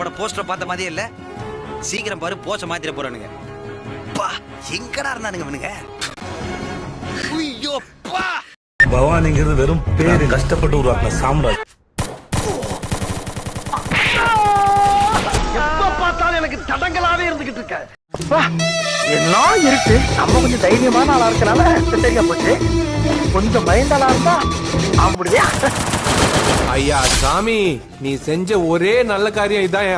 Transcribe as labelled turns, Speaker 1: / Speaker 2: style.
Speaker 1: படம் போஸ்டர் பார்த்த மாதிரியே இல்ல. சீக்கிரம் பாரு, போஸ்ட மாத்திர போறானுங்க. பா எங்கடா இருந்தானுங்க இவனுங்க? ஐயோ பா.
Speaker 2: பவானிங்கிறது வெறும் பேரு, கஷ்டப்பட்டு உருவாக்கின சாம்ராஜ்.
Speaker 3: எப்ப பார்த்தாலும் எனக்கு தடங்களாவே இருந்துகிட்டு இருக்க. என்ன இருக்கு, நம்ம கொஞ்சம் தைரியமான ஆளா இருக்கனால சரியா போச்சு. கொஞ்சம் பயந்தாளா இருந்தா அப்படியா?
Speaker 4: ஐயா சாமி, நீ செஞ்ச ஒரே நல்ல காரியம் இதான்.